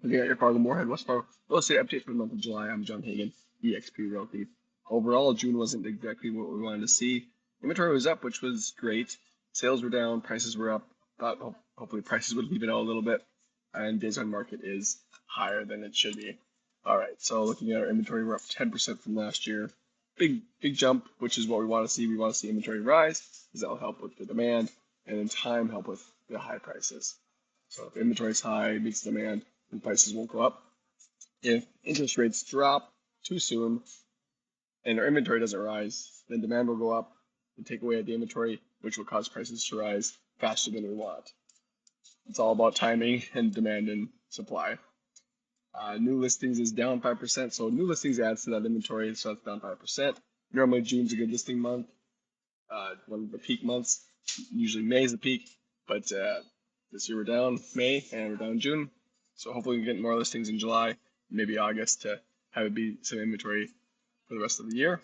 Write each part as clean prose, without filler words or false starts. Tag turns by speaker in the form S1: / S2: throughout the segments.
S1: Looking at your Fargo Moorhead West Fargo real estate update for the month of July. I'm John Hagan, eXp Realty. Overall, June wasn't exactly what we wanted to see. Inventory was up, which was great. Sales were down, prices were up. Thought hopefully prices would even out a little bit, and days on market is higher than it should be. All right, so looking at our inventory, we're up 10% from last year. Big jump, which is what we want to see. We want to see inventory rise, because that will help with the demand, and in time help with the high prices. So if inventory is high, it meets demand, and prices won't go up. If interest rates drop too soon and our inventory doesn't rise, then demand will go up and take away at the inventory, which will cause prices to rise faster than we want. It's all about timing and demand and supply. New listings is down 5%, so new listings adds to that inventory, so that's down 5%. Normally June's a good listing month, one of the peak months. Usually May is the peak, but this year we're down May and we're down June. So hopefully we can get more listings in July, maybe August to have it be some inventory for the rest of the year.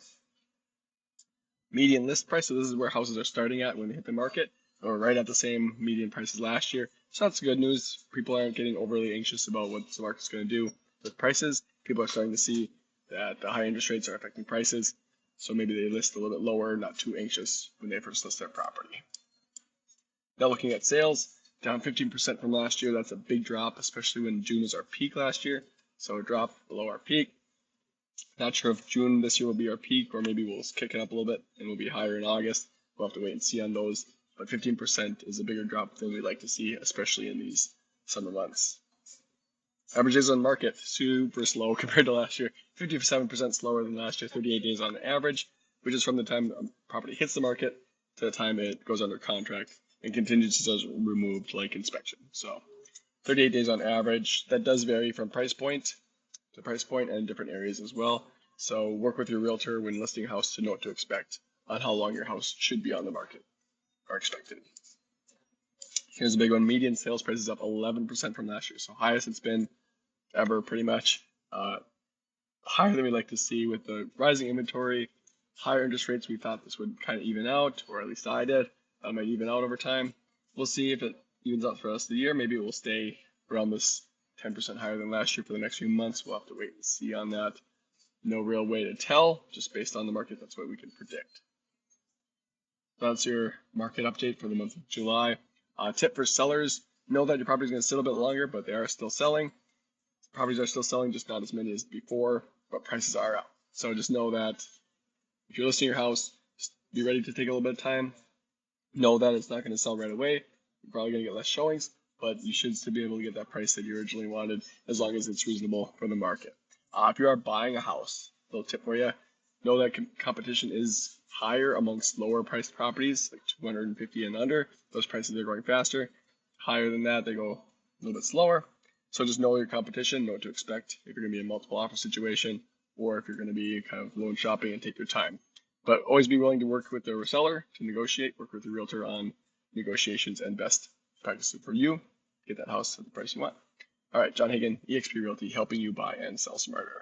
S1: Median list price, so this is where houses are starting at when they hit the market, or right at the same median prices last year. So that's good news. People aren't getting overly anxious about what the market's going to do with prices. People are starting to see that the high interest rates are affecting prices. So maybe they list a little bit lower, not too anxious when they first list their property. Now looking at sales, down 15% from last year. That's a big drop, especially when June was our peak last year. So a drop below our peak. Not sure if June this year will be our peak, or maybe we'll kick it up a little bit and we'll be higher in August. We'll have to wait and see on those. But 15% is a bigger drop than we'd like to see, especially in these summer months. Average days on market, super slow compared to last year. 57% slower than last year, 38 days on average, which is from the time the property hits the market to the time it goes under contract, and contingencies are removed like inspection. So 38 days on average. That does vary from price point to price point and different areas as well. So work with your realtor when listing a house to know what to expect on how long your house should be on the market or expected. Here's a big one. Median sales price is up 11% from last year. So highest it's been ever pretty much. Higher than we'd like to see with the rising inventory, higher interest rates. We thought this would kind of even out, or at least I did. That might even out over time. We'll see if it evens out for the rest of the year. Maybe it will stay around this 10% higher than last year for the next few months. We'll have to wait and see on that. No real way to tell, just based on the market. That's what we can predict. That's your market update for the month of July. Tip for sellers, know that your property is going to sit a bit longer, but they are still selling. Properties are still selling, just not as many as before, but prices are up. So just know that if you're listing your house, just be ready to take a little bit of time. Know that it's not going to sell right away. You're probably going to get less showings, but you should still be able to get that price that you originally wanted as long as it's reasonable for the market. If you are buying a house, little tip for you, know that competition is higher amongst lower priced properties, like 250 and under. Those prices are going faster. Higher than that, they go a little bit slower. So just know your competition, know what to expect if you're going to be in a multiple offer situation, or if you're going to be kind of loan shopping and take your time. But always be willing to work with the seller to negotiate, work with the realtor on negotiations and best practices for you. Get that house at the price you want. All right, John Hagan, eXp Realty, helping you buy and sell smarter.